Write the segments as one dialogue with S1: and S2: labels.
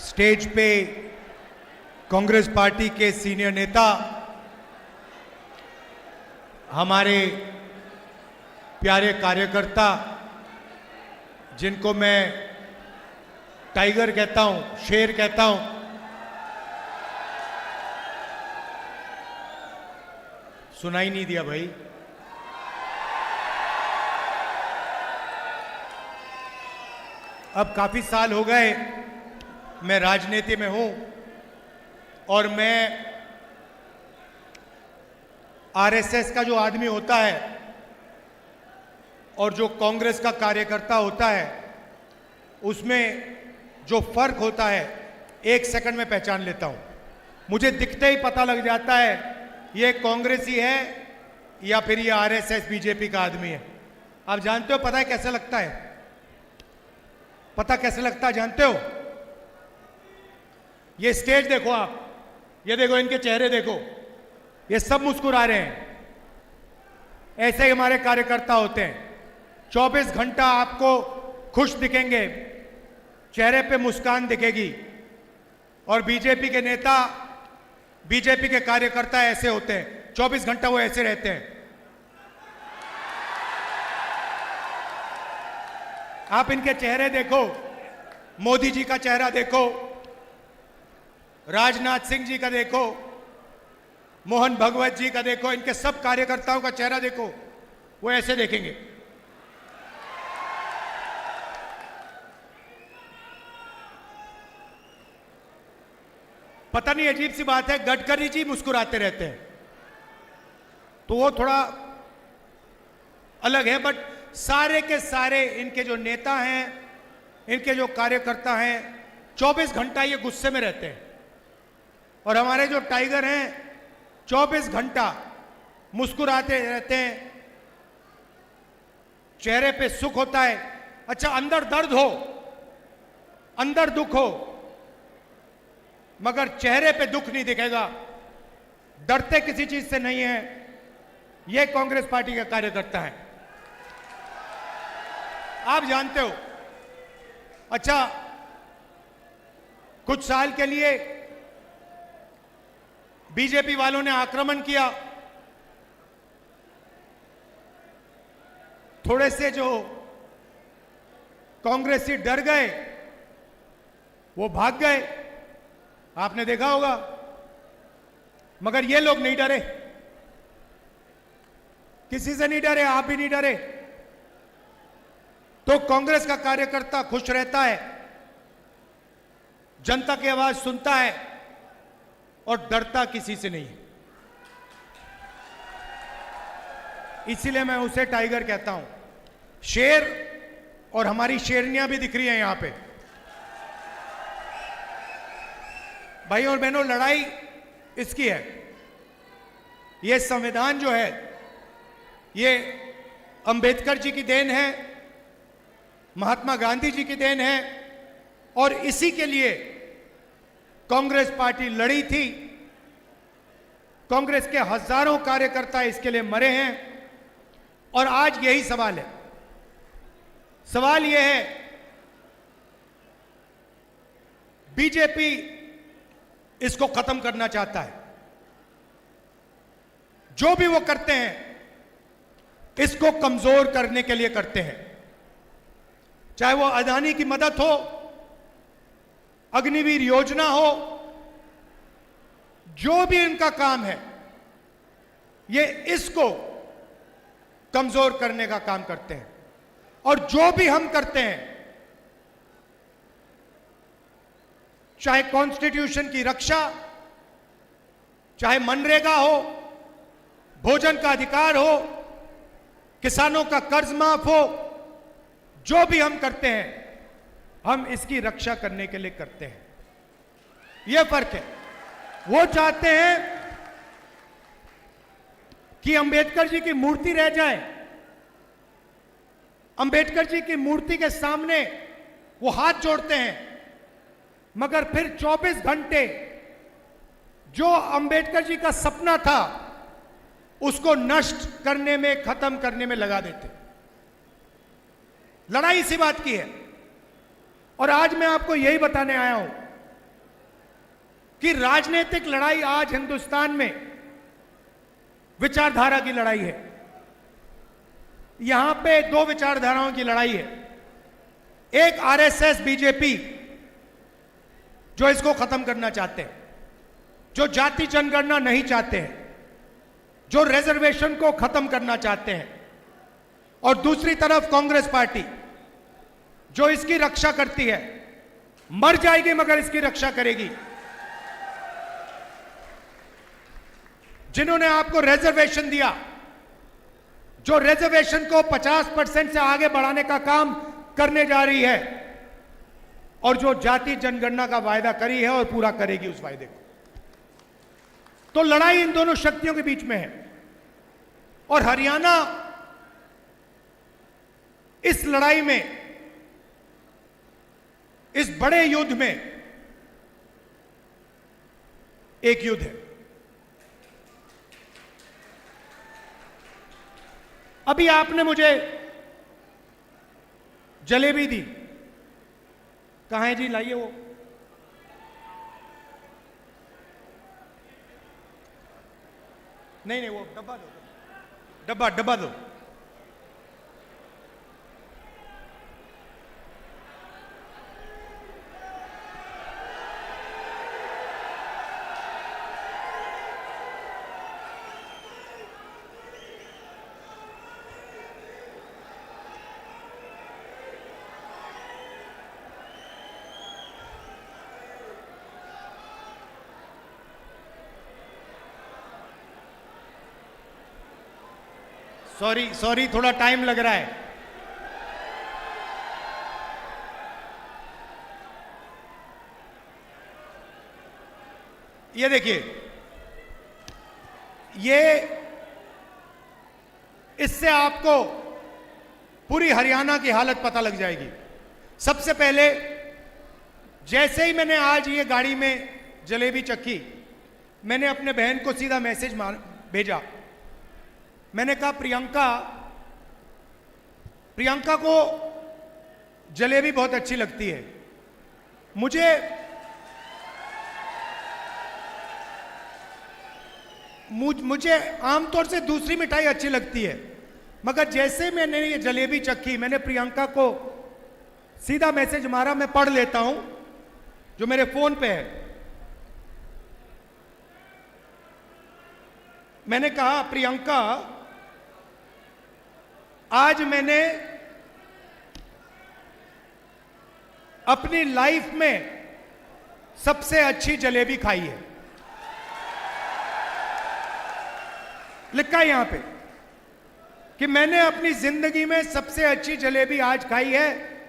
S1: Stage पे Congress party के senior नेता, हमारे प्यारे कार्यकर्ता जिनको मैं टाइगर कहता हूं, शेर कहता हूं, सुनाई नहीं दिया भाई। अब काफी साल हो गए मैं राजनीति में हूं और मैं आरएसएस का जो आदमी होता है और जो कांग्रेस का कार्यकर्ता होता है उसमें जो फर्क होता है 1 सेकंड में पहचान लेता हूं। मुझे दिखते ही पता लग जाता है ये कांग्रेसी है या फिर ये आरएसएस बीजेपी का आदमी है। आप जानते हो पता है कैसे लगता है? पता कैसे लगता है जानते हो? ये स्टेज देखो आप, ये देखो इनके चेहरे देखो, ये सब मुस्कुरा रहे हैं। ऐसे ही हमारे कार्यकर्ता होते हैं, 24 घंटा आपको खुश दिखेंगे, चेहरे पे मुस्कान दिखेगी। और बीजेपी के नेता, बीजेपी के कार्यकर्ता ऐसे होते हैं, 24 घंटा वो ऐसे रहते हैं। आप इनके चेहरे देखो, मोदी जी का चेहरा देखो, राजनाथ सिंह जी का देखो, मोहन भगवत जी का देखो, इनके सब कार्यकर्ताओं का चेहरा देखो, वो ऐसे देखेंगे। पता नहीं अजीब सी बात है, गडकरी जी मुस्कुराते रहते हैं तो वो थोड़ा अलग है, बट सारे के सारे इनके जो नेता हैं, इनके जो कार्यकर्ता हैं, 24 घंटा ये गुस्से में रहते हैं। और हमारे जो टाइगर हैं 24 घंटा मुस्कुराते रहते हैं, चेहरे पे सुख होता है। अच्छा, अंदर दर्द हो, अंदर दुख हो, मगर चेहरे पे दुख नहीं दिखेगा, डरते किसी चीज से नहीं है। ये कांग्रेस पार्टी के कार्यकर्ता है, आप जानते हो। अच्छा, कुछ साल के लिए बीजेपी वालों ने आक्रमण किया, थोड़े से जो कांग्रेसी डर गए, वो भाग गए, आपने देखा होगा। मगर ये लोग नहीं डरे, किसी से नहीं डरे, आप भी नहीं डरे। तो कांग्रेस का कार्यकर्ता खुश रहता है, जनता की आवाज सुनता है और डरता किसी से नहीं। इसीलिए मैं उसे टाइगर कहता हूं, शेर। और हमारी शेरनियां भी दिख रही हैं यहां पे। भाई और बहनों, लड़ाई इसकी है। ये संविधान जो है ये अंबेडकर जी की देन है, महात्मा गांधी जी की देन है, और इसी के लिए कांग्रेस पार्टी लड़ी थी। कांग्रेस के हजारों कार्यकर्ता इसके लिए मरे हैं। और आज यही सवाल है, सवाल यह है, बीजेपी इसको खत्म करना चाहता है। जो भी वो करते हैं इसको कमजोर करने के लिए करते हैं, चाहे वो अदानी की मदद हो, अग्निवीर योजना हो, जो भी इनका काम है ये इसको कमजोर करने का काम करते हैं। और जो भी हम करते हैं, चाहे कॉन्स्टिट्यूशन की रक्षा, चाहे मनरेगा हो, भोजन का अधिकार हो, किसानों का कर्ज माफ हो, जो भी हम करते हैं हम इसकी रक्षा करने के लिए करते हैं। यह फर्क है। वो चाहते हैं कि अंबेडकर जी की मूर्ति रह जाए, अंबेडकर जी की मूर्ति के सामने वो हाथ जोड़ते हैं, मगर फिर 24 घंटे जो अंबेडकर जी का सपना था उसको नष्ट करने में, खत्म करने में लगा देते। लड़ाई इसी बात की है। और आज मैं आपको यही बताने आया हूं कि राजनीतिक लड़ाई आज हिंदुस्तान में विचारधारा की लड़ाई है। यहां पे दो विचारधाराओं की लड़ाई है। एक आरएसएस बीजेपी जो इसको खत्म करना चाहते हैं, जो जाति जनगणना नहीं चाहते हैं, जो रिजर्वेशन को खत्म करना चाहते हैं, और दूसरी तरफ कांग्रेस पार्टी जो इसकी रक्षा करती है, मर जाएगी मगर इसकी रक्षा करेगी। जिन्होंने आपको रिजर्वेशन दिया, जो रिजर्वेशन को 50% से आगे बढ़ाने का काम करने जा रही है, और जो जाति जनगणना का वायदा करी है और पूरा करेगी उस वायदे को। तो लड़ाई इन दोनों शक्तियों के बीच में है। और हरियाणा इस लड़ाई में, इस बड़े युद्ध में एक युद्ध है। अभी आपने मुझे जलेबी दी, कहां है जी, लाइए वो। नहीं वो डब्बा दो, डब्बा दो। सॉरी थोड़ा टाइम लग रहा है। ये देखिए, ये इससे आपको पूरी हरियाणा की हालत पता लग जाएगी। सबसे पहले जैसे ही मैंने आज ये गाड़ी में जलेबी चखी, मैंने अपने बहन को सीधा मैसेज भेजा। मैंने कहा प्रियंका को जलेबी बहुत अच्छी लगती है। मुझे आमतौर से दूसरी मिठाई अच्छी लगती है, मगर जैसे मैंने ये जलेबी चखी, मैंने प्रियंका को सीधा मैसेज मारा, मैं पढ़ लेता हूं जो मेरे फोन पे है। मैंने कहा, प्रियंका, आज मैंने अपनी लाइफ में सबसे अच्छी जलेबी खाई है। लिखा है यहां पे कि मैंने अपनी जिंदगी में सबसे अच्छी जलेबी आज खाई है।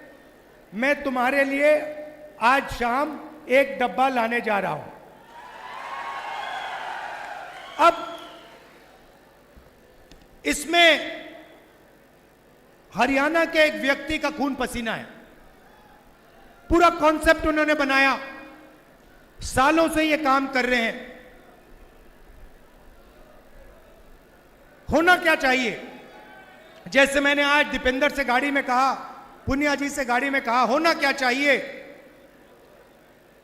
S1: मैं तुम्हारे लिए आज शाम एक डब्बा लाने जा रहा हूं। अब इसमें हरियाणा के एक व्यक्ति का खून पसीना है। पूरा कॉन्सेप्ट उन्होंने बनाया, सालों से ये काम कर रहे हैं। होना क्या चाहिए, जैसे मैंने आज दीपेंद्र से गाड़ी में कहा, पुनिया जी से गाड़ी में कहा, होना क्या चाहिए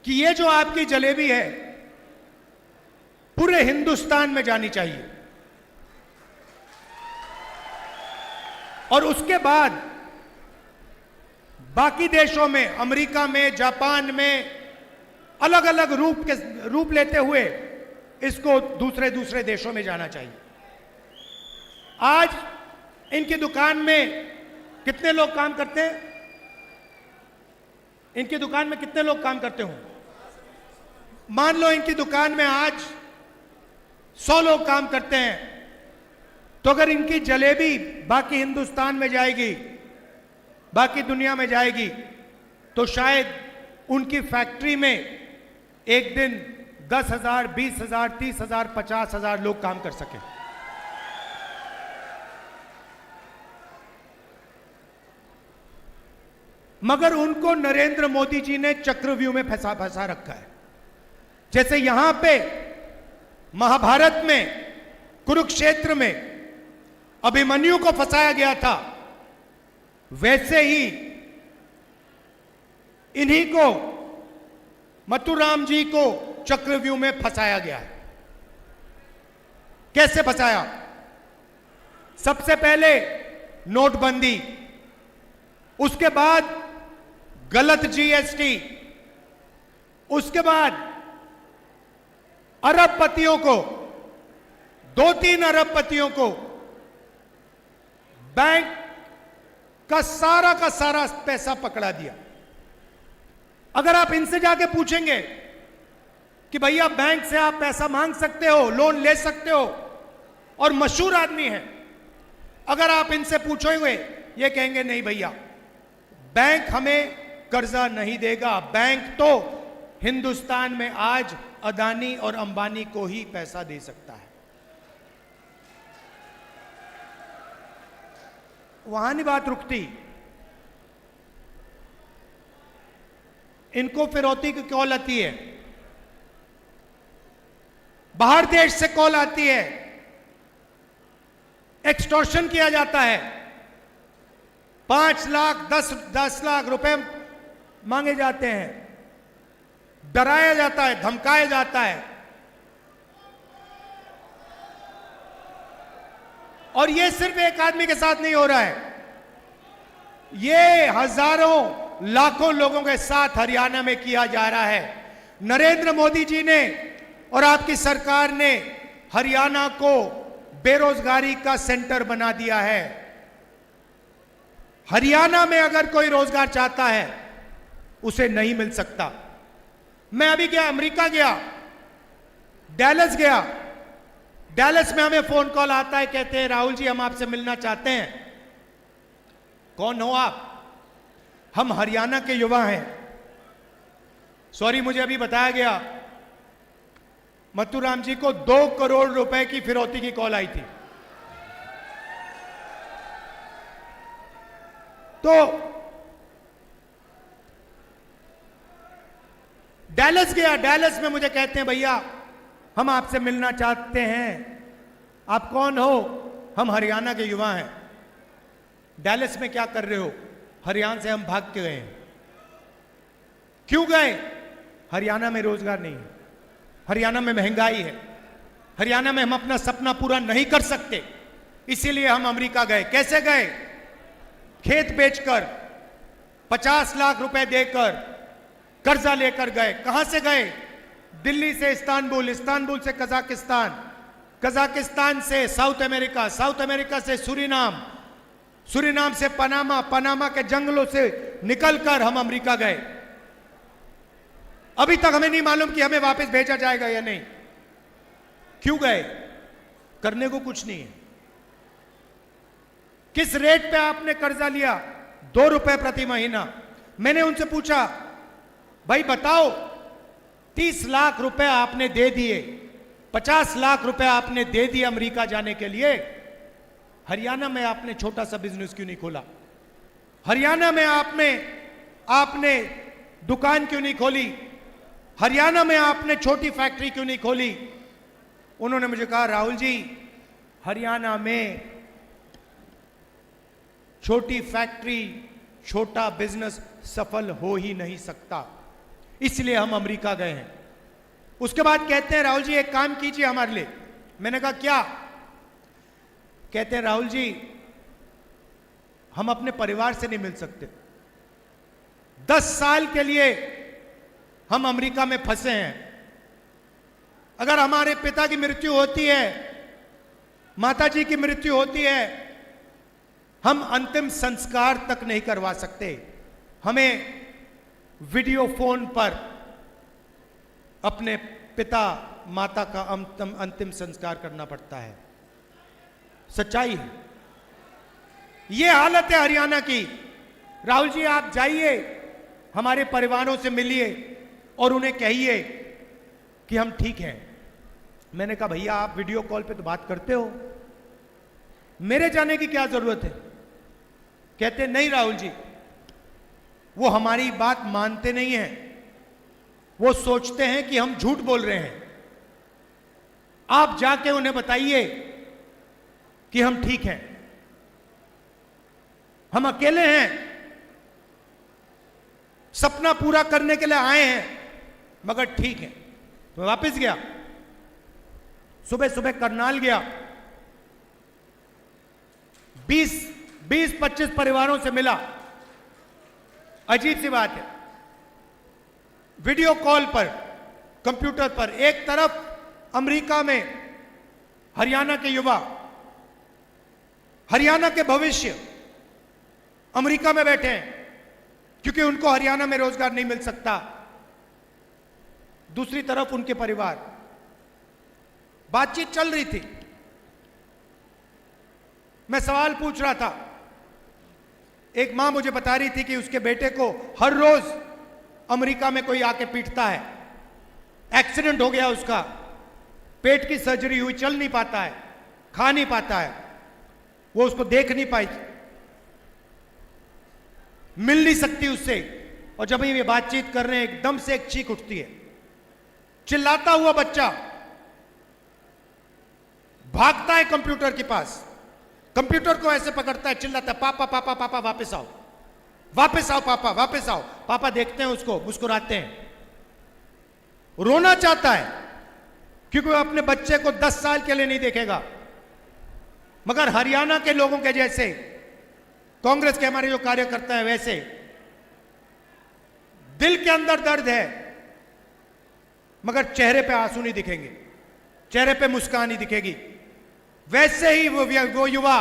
S1: कि ये जो आपकी जलेबी है पूरे हिंदुस्तान में जानी चाहिए, और उसके बाद बाकी देशों में, अमेरिका में, जापान में, अलग अलग रूप लेते हुए इसको दूसरे देशों में जाना चाहिए। आज इनकी दुकान में कितने लोग काम करते हैं? इनकी दुकान में कितने लोग काम करते हो? मान लो इनकी दुकान में आज 100 लोग काम करते हैं, तो अगर इनकी जलेबी बाकी हिंदुस्तान में जाएगी, बाकी दुनिया में जाएगी, तो शायद उनकी फैक्ट्री में एक दिन 10,000, 20,000, 30,000, 50,000 लोग काम कर सकें। मगर उनको नरेंद्र मोदी जी ने चक्रव्यूह में फंसा रखा है। जैसे यहां पे महाभारत में, कुरुक्षेत्र में अभिमन्यु को फंसाया गया था, वैसे ही इन्हीं को, मथुराम जी को चक्रव्यूह में फंसाया गया है। कैसे फंसाया? सबसे पहले नोटबंदी, उसके बाद गलत जीएसटी, उसके बाद अरबपतियों को, 2-3 अरबपतियों को बैंक का सारा पैसा पकड़ा दिया। अगर आप इनसे जाके पूछेंगे कि भैया बैंक से आप पैसा मांग सकते हो, लोन ले सकते हो, और मशहूर आदमी है, अगर आप इनसे पूछोगे ये कहेंगे नहीं भैया, बैंक हमें कर्जा नहीं देगा, बैंक तो हिंदुस्तान में आज अदानी और अंबानी को ही पैसा दे सकता है। वहां नहीं बात रुकती, इनको फिरौती की कॉल आती है, बाहर देश से कॉल आती है, एक्सटॉर्शन किया जाता है, 5 लाख 10 लाख रुपए मांगे जाते हैं, डराया जाता है, धमकाया जाता है। और यह सिर्फ एक आदमी के साथ नहीं हो रहा है, यह हजारों लाखों लोगों के साथ हरियाणा में किया जा रहा है। नरेंद्र मोदी जी ने और आपकी सरकार ने हरियाणा को बेरोजगारी का सेंटर बना दिया है। हरियाणा में अगर कोई रोजगार चाहता है उसे नहीं मिल सकता। मैं अभी गया, अमेरिका गया, डैलस गया, डैलस में हमें फोन कॉल आता है, कहते हैं राहुल जी हम आपसे मिलना चाहते हैं। कौन हो आप? हम हरियाणा के युवा हैं। सॉरी, मुझे अभी बताया गया मथुराम जी को 2 करोड़ रुपए की फिरौती की कॉल आई थी। तो डैलस गया, डैलस में मुझे कहते हैं भैया हम आपसे मिलना चाहते हैं। आप कौन हो? हम हरियाणा के युवा हैं। डैलस में क्या कर रहे हो? हरियाणा से हम भाग के गए हैं। क्यों गए? हरियाणा में रोजगार नहीं है, हरियाणा में महंगाई है, हरियाणा में हम अपना सपना पूरा नहीं कर सकते, इसीलिए हम अमेरिका गए। कैसे गए? खेत बेचकर, 50 लाख रुपए देकर, कर्जा लेकर गए। कहां से गए? दिल्ली से इस्तांबुल, इस्तांबुल से कजाकिस्तान, कजाकिस्तान से साउथ अमेरिका, साउथ अमेरिका से सूरीनाम, सूरीनाम से पनामा, पनामा के जंगलों से निकलकर हम अमेरिका गए। अभी तक हमें नहीं मालूम कि हमें वापस भेजा जाएगा या नहीं। क्यों गए? करने को कुछ नहीं है। किस रेट पे आपने कर्जा लिया? 2 रुपए प्रति महीना। मैंने उनसे पूछा भाई बताओ, 30 लाख रुपए आपने दे दिए, 50 लाख रुपए आपने दे दिए अमेरिका जाने के लिए, हरियाणा में आपने छोटा सा बिजनेस क्यों नहीं खोला? हरियाणा में आपने दुकान क्यों नहीं खोली? हरियाणा में आपने छोटी फैक्ट्री क्यों नहीं खोली? उन्होंने मुझे कहा राहुल जी हरियाणा में छोटी फैक्ट्री, छोटा बिजनेस सफल हो ही नहीं सकता, इसलिए हम अमेरिका गए हैं। उसके बाद कहते हैं राहुल जी एक काम कीजिए हमारे लिए। मैंने कहा क्या? कहते हैं राहुल जी हम अपने परिवार से नहीं मिल सकते, 10 साल के लिए हम अमेरिका में फंसे हैं। अगर हमारे पिता की मृत्यु होती है, माता जी की मृत्यु होती है, हम अंतिम संस्कार तक नहीं करवा सकते। हमें वीडियो फोन पर अपने पिता माता का अंतिम संस्कार करना पड़ता है। सच्चाई है, यह हालत है हरियाणा की। राहुल जी आप जाइए, हमारे परिवारों से मिलिए और उन्हें कहिए कि हम ठीक हैं। मैंने कहा भैया आप वीडियो कॉल पे तो बात करते हो, मेरे जाने की क्या जरूरत है? कहते नहीं राहुल जी, वो हमारी बात मानते नहीं हैं, वो सोचते हैं कि हम झूठ बोल रहे हैं। आप जाके उन्हें बताइए कि हम ठीक हैं, हम अकेले हैं, सपना पूरा करने के लिए आए हैं, मगर ठीक है। तो मैं वापस गया, सुबह सुबह करनाल गया, 20-25 परिवारों से मिला। अजीब सी बात है, वीडियो कॉल पर, कंप्यूटर पर, एक तरफ अमेरिका में हरियाणा के युवा, हरियाणा के भविष्य अमेरिका में बैठे हैं क्योंकि उनको हरियाणा में रोजगार नहीं मिल सकता, दूसरी तरफ उनके परिवार। बातचीत चल रही थी, मैं सवाल पूछ रहा था। एक मां मुझे बता रही थी कि उसके बेटे को हर रोज अमेरिका में कोई आके पीटता है, एक्सीडेंट हो गया उसका, पेट की सर्जरी हुई, चल नहीं पाता है, खा नहीं पाता है, वो उसको देख नहीं पाई, मिल नहीं सकती उससे। और जब ये बातचीत कर रहे हैं, एकदम से एक चीख उठती है, चिल्लाता हुआ बच्चा भागता है कंप्यूटर के पास, कंप्यूटर को ऐसे पकड़ता है, चिल्लाता है, पापा पापा पापा वापस आओ, वापस आओ पापा, वापस आओ। पापा देखते हैं उसको, मुस्कुराते हैं। रोना चाहता है क्योंकि वो अपने बच्चे को 10 साल के लिए नहीं देखेगा, मगर हरियाणा के लोगों के जैसे, कांग्रेस के हमारे जो कार्यकर्ता है वैसे, दिल के अंदर दर्द है मगर चेहरे पे आंसू नहीं दिखेंगे, चेहरे पे मुस्कान नहीं दिखेगी। वैसे ही वो युवा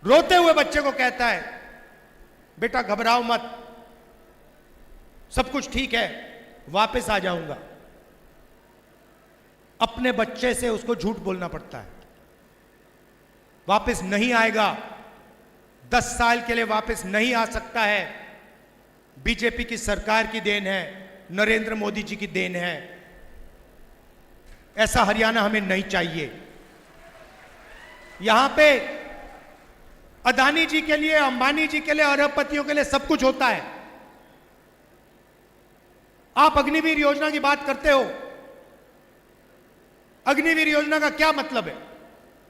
S1: रोते हुए बच्चे को कहता है, बेटा घबराओ मत, सब कुछ ठीक है, वापस आ जाऊंगा। अपने बच्चे से उसको झूठ बोलना पड़ता है, वापस नहीं आएगा, 10 साल के लिए वापस नहीं आ सकता है। बीजेपी की सरकार की देन है, नरेंद्र मोदी जी की देन है। ऐसा हरियाणा हमें नहीं चाहिए। यहां पे अदानी जी के लिए, अंबानी जी के लिए, अरबपतियों के लिए सब कुछ होता है। आप अग्निवीर योजना की बात करते हो, अग्निवीर योजना का क्या मतलब है?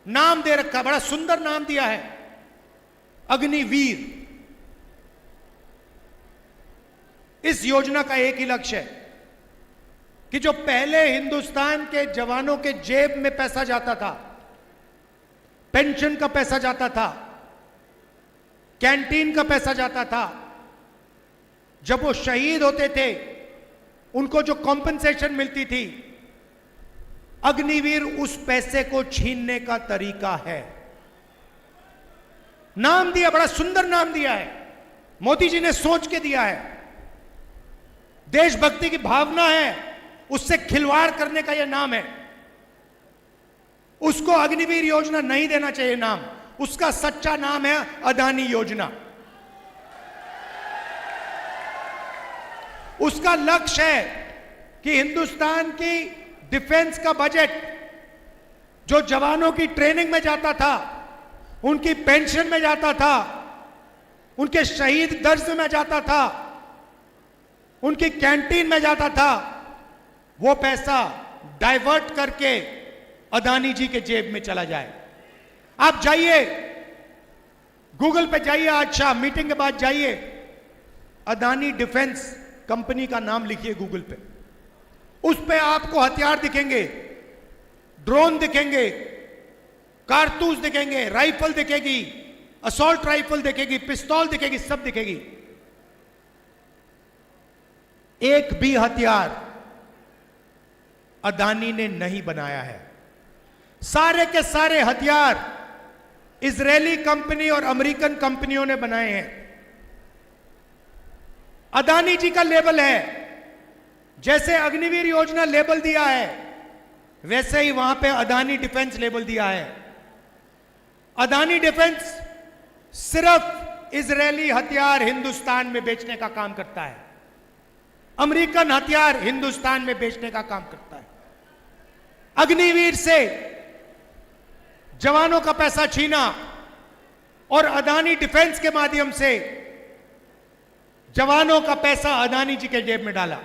S1: नाम दे रखा, बड़ा सुंदर नाम दिया है, अग्निवीर। इस योजना का एक ही लक्ष्य है कि जो पहले हिंदुस्तान के जवानों के जेब में पैसा जाता था, पेंशन का पैसा जाता था, कैंटीन का पैसा जाता था, जब वो शहीद होते थे उनको जो कॉम्पेंसेशन मिलती थी, अग्निवीर उस पैसे को छीनने का तरीका है। नाम दिया, बड़ा सुंदर नाम दिया है, मोदी जी ने सोच के दिया है। देशभक्ति की भावना है, उससे खिलवाड़ करने का यह नाम है। उसको अग्निवीर योजना नहीं देना चाहिए नाम, उसका सच्चा नाम है अदानी योजना। उसका लक्ष्य है कि हिंदुस्तान की डिफेंस का बजट जो जवानों की ट्रेनिंग में जाता था, उनकी पेंशन में जाता था, उनके शहीद दर्ज में जाता था, उनकी कैंटीन में जाता था, वो पैसा डाइवर्ट करके अदानी जी के जेब में चला जाए। आप जाइए, गूगल पे जाइए, आज शाम मीटिंग के बाद जाइए, अदानी डिफेंस कंपनी का नाम लिखिए गूगल पे, उस पे आपको हथियार दिखेंगे, ड्रोन दिखेंगे, कारतूस दिखेंगे, राइफल दिखेगी, असॉल्ट राइफल दिखेगी, पिस्तौल दिखेगी, सब दिखेगी। एक भी हथियार अदानी ने नहीं बनाया है। सारे के सारे हथियार इजरायली कंपनी और अमेरिकन कंपनियों ने बनाए हैं। अदानी जी का लेबल है, जैसे अग्निवीर योजना लेबल दिया है, वैसे ही वहां पे अदानी डिफेंस लेबल दिया है। अदानी डिफेंस सिर्फ इजरायली हथियार हिंदुस्तान में बेचने का काम करता है, अमेरिकन हथियार हिंदुस्तान में बेचने का काम करता है। अग्निवीर से जवानों का पैसा छीना और अदानी डिफेंस के माध्यम से जवानों का पैसा अदानी जी के जेब में डाला।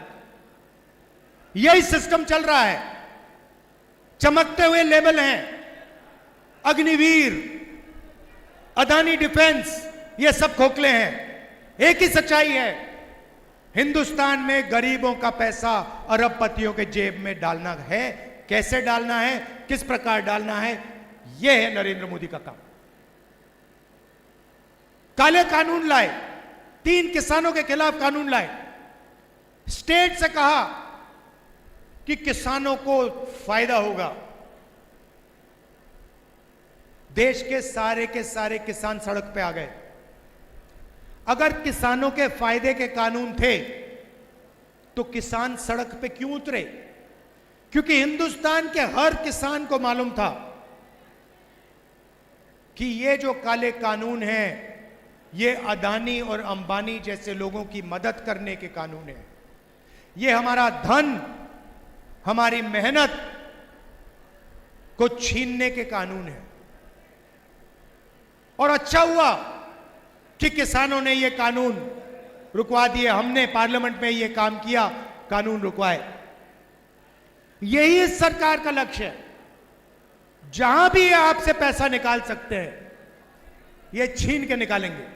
S1: यही सिस्टम चल रहा है। चमकते हुए लेबल हैं, अग्निवीर, अदानी डिफेंस, ये सब खोखले हैं। एक ही सच्चाई है, हिंदुस्तान में गरीबों का पैसा अरबपतियों के जेब में डालना है। कैसे डालना है, किस प्रकार डालना है, यह है नरेंद्र मोदी का काम। काले कानून लाए, 3 किसानों के खिलाफ कानून लाए, स्टेट से कहा कि किसानों को फायदा होगा। देश के सारे किसान सड़क पे आ गए। अगर किसानों के फायदे के कानून थे तो किसान सड़क पे क्यों उतरे? क्योंकि हिंदुस्तान के हर किसान को मालूम था कि ये जो काले कानून हैं, ये अदानी और अंबानी जैसे लोगों की मदद करने के कानून हैं। ये हमारा धन, हमारी मेहनत को छीनने के कानून हैं। और अच्छा हुआ कि किसानों ने ये कानून रुकवा दिए। हमने पार्लियामेंट में ये काम किया, कानून रुकवाए। यही इस सरकार का लक्ष्य है। जहां भी ये आपसे पैसा निकाल सकते हैं, ये छीन के निकालेंगे।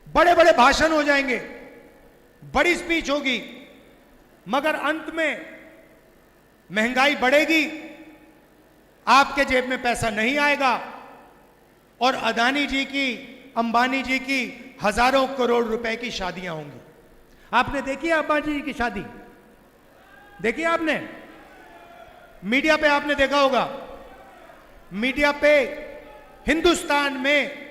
S1: बड़े बड़े भाषण हो जाएंगे, बड़ी स्पीच होगी, मगर अंत में महंगाई बढ़ेगी, आपके जेब में पैसा नहीं आएगा और अदानी जी की, अंबानी जी की हजारों करोड़ रुपए की शादियां होंगी। आपने देखी है अंबानी जी की शादी? देखी आपने? मीडिया पे आपने देखा होगा। मीडिया पे हिंदुस्तान में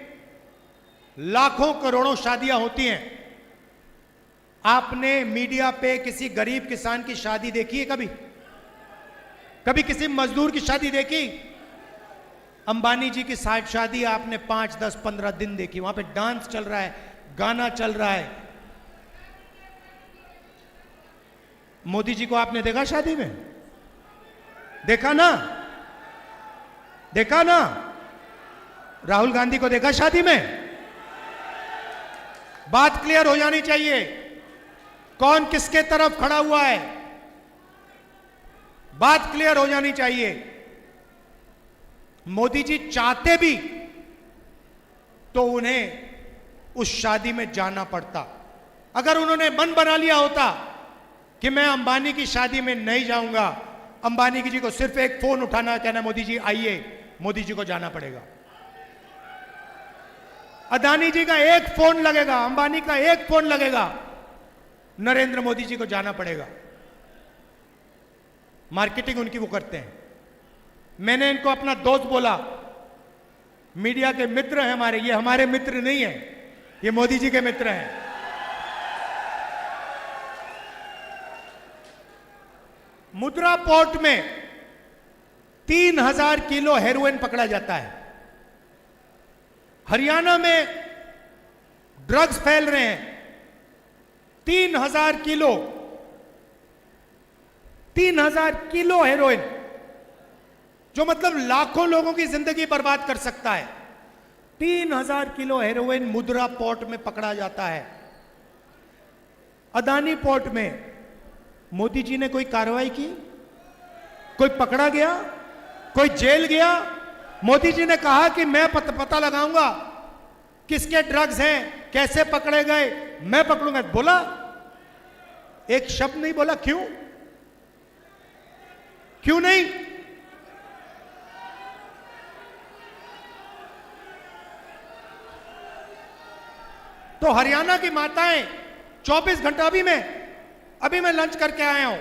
S1: लाखों करोड़ों शादियां होती हैं। आपने मीडिया पे किसी गरीब किसान की शादी देखी है कभी? कभी किसी मजदूर की शादी देखी? अंबानी जी की शादी आपने 5, 10, 15 दिन देखी। वहां पे डांस चल रहा है, गाना चल रहा है। मोदी जी को आपने देखा शादी में? देखा ना? देखा ना? राहुल गांधी को देखा शादी में? बात क्लियर हो जानी चाहिए, कौन किसके तरफ खड़ा हुआ है। बात क्लियर हो जानी चाहिए। मोदी जी चाहते भी तो उन्हें उस शादी में जाना पड़ता। अगर उन्होंने मन बना लिया होता कि मैं अंबानी की शादी में नहीं जाऊंगा, अंबानी जी को सिर्फ एक फोन उठाना, कहना मोदी जी आइए, मोदी जी को जाना पड़ेगा। अदानी जी का एक फोन लगेगा, अंबानी का एक फोन लगेगा, नरेंद्र मोदी जी को जाना पड़ेगा। मार्केटिंग उनकी वो करते हैं। मैंने इनको अपना दोस्त बोला, मीडिया के मित्र हैं हमारे, ये हमारे मित्र नहीं है, ये मोदी जी के मित्र हैं। मुद्रा पोर्ट में 3000 किलो हेरोइन पकड़ा जाता है। हरियाणा में ड्रग्स फैल रहे हैं, 3000 किलो, 3000 किलो हेरोइन, जो मतलब लाखों लोगों की जिंदगी बर्बाद कर सकता है। 3000 किलो हेरोइन मुद्रा पोर्ट में पकड़ा जाता है। अदानी पोर्ट में मोदी जी ने कोई कार्रवाई की? कोई पकड़ा गया? कोई जेल गया? मोदी जी ने कहा कि मैं पता लगाऊंगा किसके ड्रग्स हैं, कैसे पकड़े गए, मैं पकड़ूंगा। बोला? एक शब्द नहीं बोला। क्यों? क्यों नहीं? तो हरियाणा की माताएं 24 घंटा, अभी मैं लंच करके आया हूं,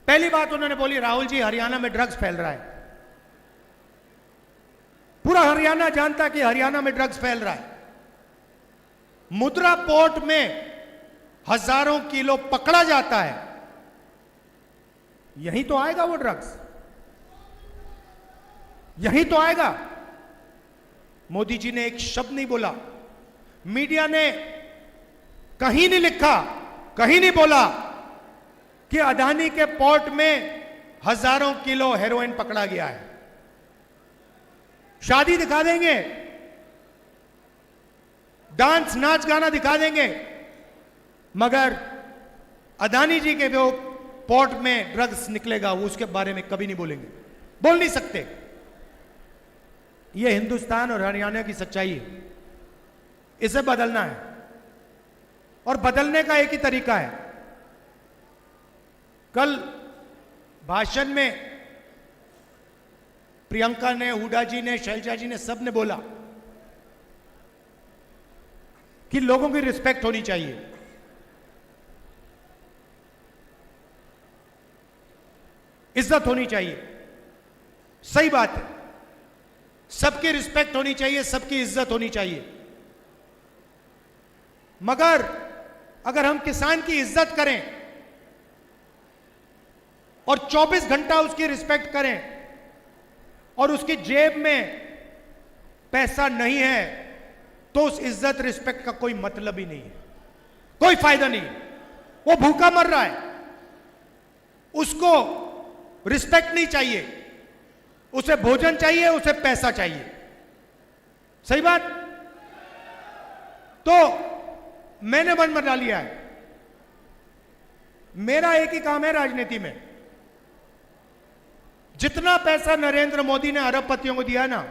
S1: पहली बात उन्होंने बोली, राहुल जी हरियाणा में ड्रग्स फैल रहा है। पूरा हरियाणा जानता कि हरियाणा में ड्रग्स फैल रहा है। मुद्रा पोर्ट में हजारों किलो पकड़ा जाता है। यहीं तो आएगा वो ड्रग्स, यहीं तो आएगा। मोदी जी ने एक शब्द नहीं बोला। मीडिया ने कहीं नहीं लिखा, कहीं नहीं बोला कि अदानी के पोर्ट में हजारों किलो हेरोइन पकड़ा गया है। शादी दिखा देंगे, डांस नाच गाना दिखा देंगे, मगर अदानी जी के जो पोर्ट में ड्रग्स निकलेगा उसके बारे में कभी नहीं बोलेंगे, बोल नहीं सकते। यह हिंदुस्तान और हरियाणा की सच्चाई है। इसे बदलना है और बदलने का एक ही तरीका है। कल भाषण में प्रियंका ने, हुड्डा जी ने, शैलजा जी ने, सब ने बोला कि लोगों की रिस्पेक्ट होनी चाहिए। इज्जत होनी चाहिए। सही बात है, सबकी रिस्पेक्ट होनी चाहिए, सबकी इज्जत होनी चाहिए। मगर अगर हम किसान की इज्जत करें और 24 घंटा उसकी रिस्पेक्ट करें और उसकी जेब में पैसा नहीं है, तो उस इज्जत रिस्पेक्ट का कोई मतलब ही नहीं है, कोई फायदा नहीं। वो भूखा मर रहा है, उसको रिस्पेक्ट नहीं चाहिए, उसे भोजन चाहिए, उसे पैसा चाहिए। सही बात। तो मैंने मन बना लिया है, मेरा एक ही काम है राजनीति में, जितना पैसा नरेंद्र मोदी ने अरबपतियों को दिया ना,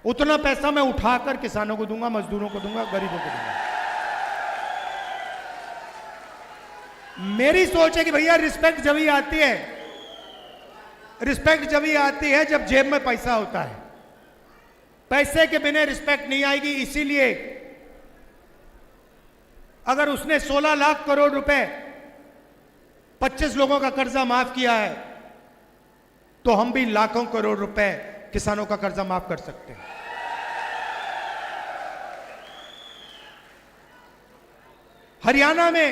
S1: उतना पैसा मैं उठाकर किसानों को दूंगा, मजदूरों को दूंगा, गरीबों को दूंगा। मेरी सोच है कि भैया रिस्पेक्ट जब ही आती है, रिस्पेक्ट जब ही आती है जब जेब में पैसा होता है। पैसे के बिना रिस्पेक्ट नहीं आएगी। इसीलिए अगर उसने 16 लाख करोड़ रुपए 25 लोगों का कर्जा माफ किया है, तो हम भी लाखों करोड़ रुपए किसानों का कर्जा माफ कर सकते हैं। हरियाणा में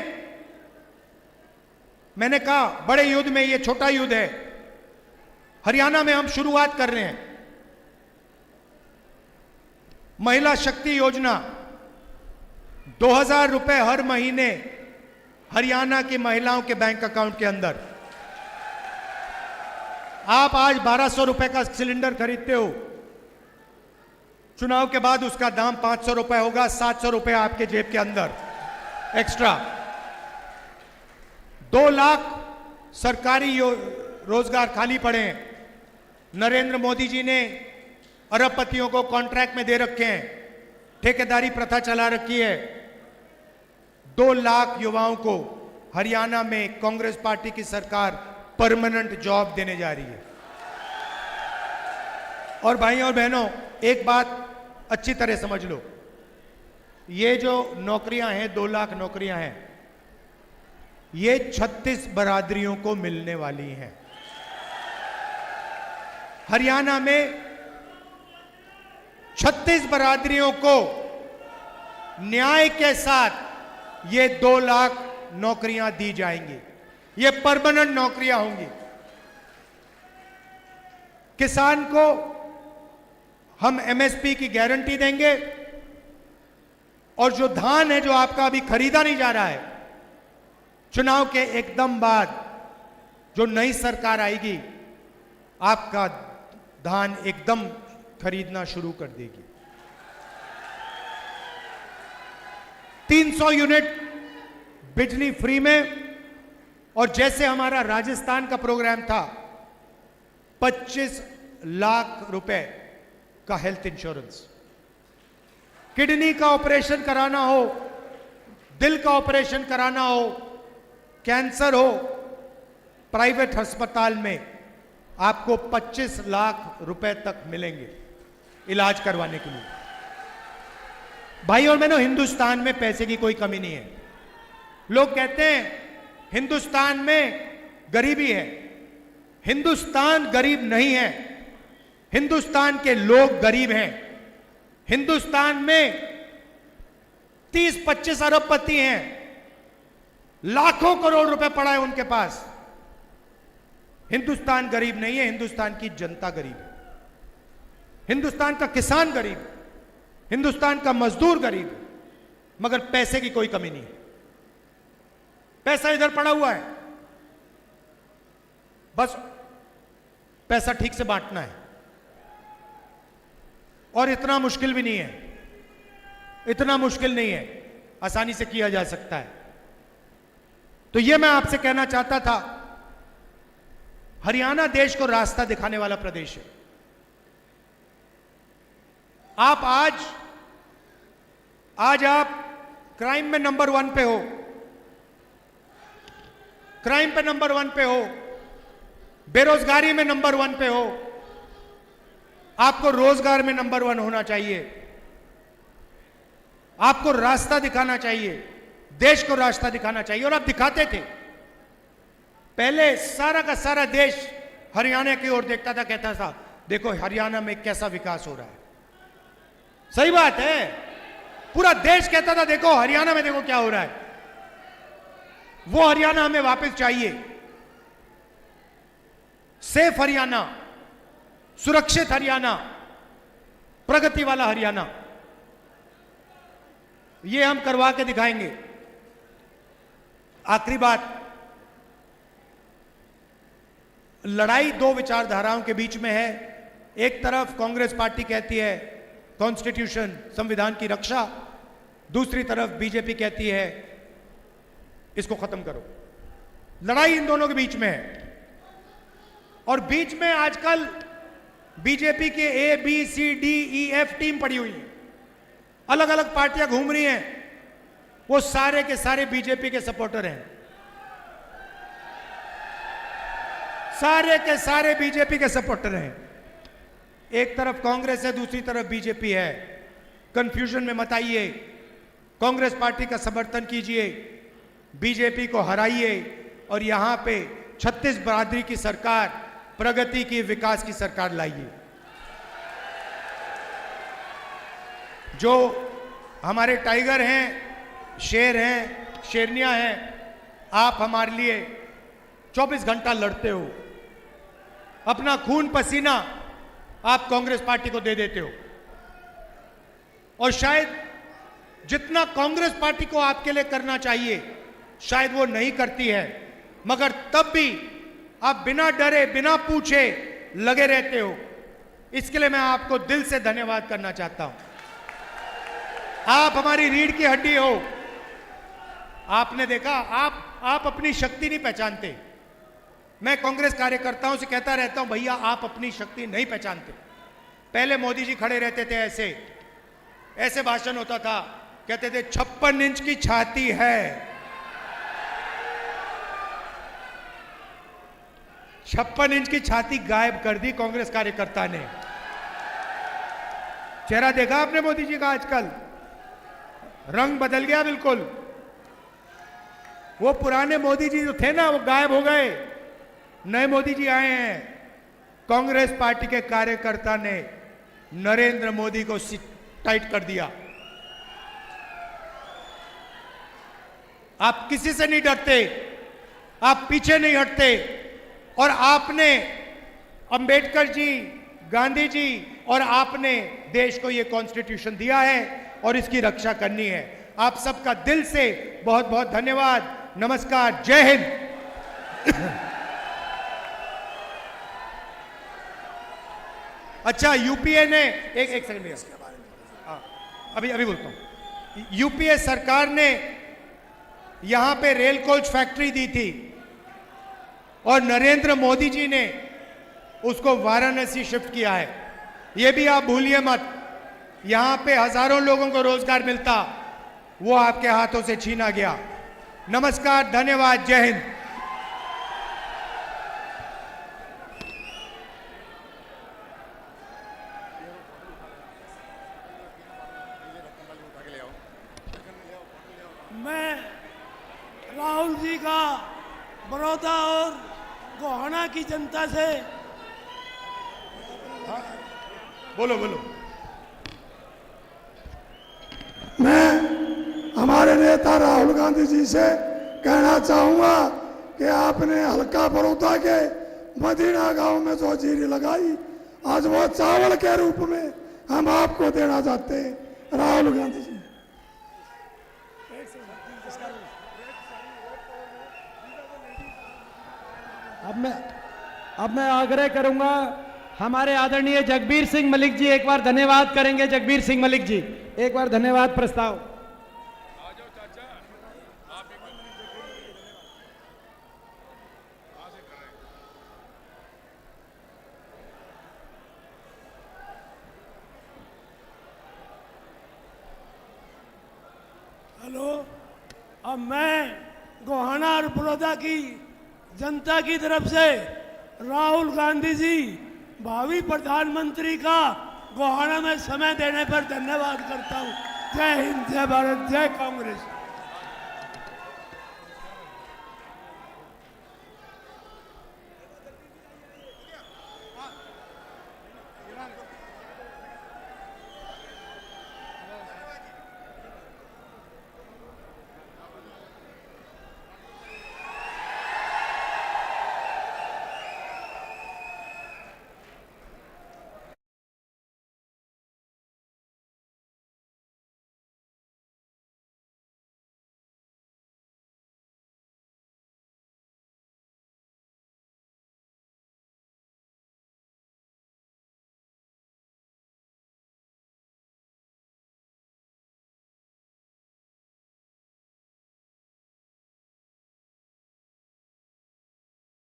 S1: मैंने कहा बड़े युद्ध में ये छोटा युद्ध है। हरियाणा में हम शुरुआत कर रहे हैं महिला शक्ति योजना। 2000 रुपए हर महीने हरियाणा की महिलाओं के बैंक अकाउंट के अंदर। आप आज 1200 रुपए का सिलेंडर खरीदते हो, चुनाव के बाद उसका दाम 500 रुपए होगा, 700 रुपए आपके जेब के अंदर एक्स्ट्रा। 2 लाख सरकारी रोजगार खाली पड़े हैं। नरेंद्र मोदी जी ने अरबपतियों को कॉन्ट्रैक्ट में दे रखे हैं, ठेकेदारी प्रथा चला रखी है। 2 लाख युवाओं को हरियाणा में कांग्रेस पार्टी की सरकार परमानेंट जॉब देने जा रही है। और भाइयों और बहनों, एक बात अच्छी तरह समझ लो, ये जो नौकरियां हैं, 2 लाख नौकरियां हैं, ये 36 बरादरियों को मिलने वाली हैं। हरियाणा में 36 बरादरियों को न्याय के साथ ये 2 लाख नौकरियां दी जाएंगी। ये परमानेंट नौकरियां होंगी। किसान को हम एमएसपी की गारंटी देंगे, और जो धान है जो आपका अभी खरीदा नहीं जा रहा है, चुनाव के एकदम बाद जो नई सरकार आएगी, आपका धान एकदम खरीदना शुरू कर देगी। 300 यूनिट बिजली फ्री में, और जैसे हमारा राजस्थान का प्रोग्राम था, 25 लाख रुपए का हेल्थ इंश्योरेंस। किडनी का ऑपरेशन कराना हो, दिल का ऑपरेशन कराना हो, कैंसर हो, प्राइवेट अस्पताल में आपको 25 लाख रुपए तक मिलेंगे इलाज करवाने के लिए। भाई और बहनों, हिंदुस्तान में पैसे की कोई कमी नहीं है। लोग कहते हैं हिंदुस्तान में गरीबी है। हिंदुस्तान गरीब नहीं है, हिंदुस्तान के लोग गरीब हैं। हिंदुस्तान में 30-25 अरबपति हैं, लाखों करोड़ रुपए पड़ा है उनके पास। हिंदुस्तान गरीब नहीं है, हिंदुस्तान की जनता गरीब है। हिंदुस्तान का किसान गरीब है, हिंदुस्तान का मजदूर गरीब है, मगर पैसे की कोई कमी नहीं है। पैसा इधर पड़ा हुआ है, बस पैसा ठीक से बांटना है। और इतना मुश्किल भी नहीं है, इतना मुश्किल नहीं है, आसानी से किया जा सकता है। तो यह मैं आपसे कहना चाहता था, हरियाणा देश को रास्ता दिखाने वाला प्रदेश है। आप आज आज आप क्राइम में नंबर 1 पे हो, क्राइम पे नंबर 1 पे हो, बेरोजगारी में नंबर 1 पे हो। आपको रोजगार में नंबर 1 होना चाहिए। आपको रास्ता दिखाना चाहिए, देश को रास्ता दिखाना चाहिए, और आप दिखाते थे। पहले सारा का सारा देश हरियाणा की ओर देखता था, कहता था देखो हरियाणा में कैसा विकास हो रहा है। सही बात है, पूरा देश कहता था देखो हरियाणा में देखो क्या हो रहा है। वो हरियाणा हमें वापस चाहिए, सेफ हरियाणा, सुरक्षित हरियाणा, प्रगति वाला हरियाणा। ये हम करवा के दिखाएंगे। आखिरी बात, लड़ाई दो विचारधाराओं के बीच में है। एक तरफ कांग्रेस पार्टी कहती है कॉन्स्टिट्यूशन, संविधान की रक्षा, दूसरी तरफ बीजेपी कहती है इसको खत्म करो। लड़ाई इन दोनों के बीच में है, और बीच में आजकल बीजेपी के ABCDEF टीम पड़ी हुई है, अलग अलग पार्टियां घूम रही हैं, वो सारे के सारे बीजेपी के सपोर्टर हैं, सारे के सारे बीजेपी के सपोर्टर हैं। एक तरफ कांग्रेस है, दूसरी तरफ बीजेपी है। कंफ्यूजन में मत आइए, कांग्रेस पार्टी का समर्थन कीजिए, बीजेपी को हराइए, और यहां पे 36 बरादरी की सरकार, प्रगति की, विकास की सरकार लाइए। जो हमारे टाइगर हैं, शेर हैं, शेरनियां हैं, आप हमारे लिए 24 घंटा लड़ते हो, अपना खून पसीना आप कांग्रेस पार्टी को दे देते हो, और शायद जितना कांग्रेस पार्टी को आपके लिए करना चाहिए शायद वो नहीं करती है, मगर तब भी आप बिना डरे, बिना पूछे लगे रहते हो। इसके लिए मैं आपको दिल से धन्यवाद करना चाहता हूं। आप हमारी रीढ़ की हड्डी हो। आपने देखा, आप अपनी शक्ति नहीं पहचानते। मैं कांग्रेस कार्यकर्ताओं से कहता रहता हूं, भैया आप अपनी शक्ति नहीं पहचानते। पहले मोदी जी खड़े रहते थे, ऐसे भाषण होता था, कहते थे 56 इंच की छाती है, 56 इंच की छाती गायब कर दी कांग्रेस कार्यकर्ता ने। चेहरा देखा आपने मोदी जी का? आजकल रंग बदल गया बिल्कुल। वो पुराने मोदी जी जो थे ना, वो गायब हो गए, नए मोदी जी आए हैं। कांग्रेस पार्टी के कार्यकर्ता ने नरेंद्र मोदी को टाइट कर दिया। आप किसी से नहीं डरते, आप पीछे नहीं हटते, और आपने अंबेडकर जी, गांधी जी और आपने देश को यह कॉन्स्टिट्यूशन दिया है और इसकी रक्षा करनी है। आप सबका दिल से बहुत बहुत धन्यवाद। नमस्कार, जय हिंद। अच्छा, यूपीए ने एक सेकंड भैया, अभी बोलता हूं। यूपीए सरकार ने यहां पे रेल कोच फैक्ट्री दी थी, और नरेंद्र मोदी जी ने उसको वाराणसी शिफ्ट किया है। यह भी आप भूलिए मत। यहां पे हजारों लोगों को रोजगार मिलता, वो आपके हाथों से छीना गया। नमस्कार, धन्यवाद, जय हिंद।
S2: मैं राहुल जी का बड़ौदा और गोहाना की जनता से
S1: बोलो।
S3: मैं हमारे नेता राहुल गांधी जी से कहना चाहूंगा कि आपने हल्का बड़ौदा के मदीना गांव में जो जीरी लगाई, आज वो चावल के रूप में हम आपको देना चाहते हैं, राहुल गांधी जी।
S4: अब मैं आग्रह करूंगा, हमारे आदरणीय जगबीर सिंह मलिक जी एक बार धन्यवाद करेंगे। जगबीर सिंह मलिक जी एक बार धन्यवाद प्रस्ताव।
S2: अब मैं गोहाना और बड़ौदा की जनता की तरफ से राहुल गांधी जी भावी प्रधानमंत्री का गोहाना में समय देने पर धन्यवाद करता हूं। जय हिंद, जय भारत, जय कांग्रेस।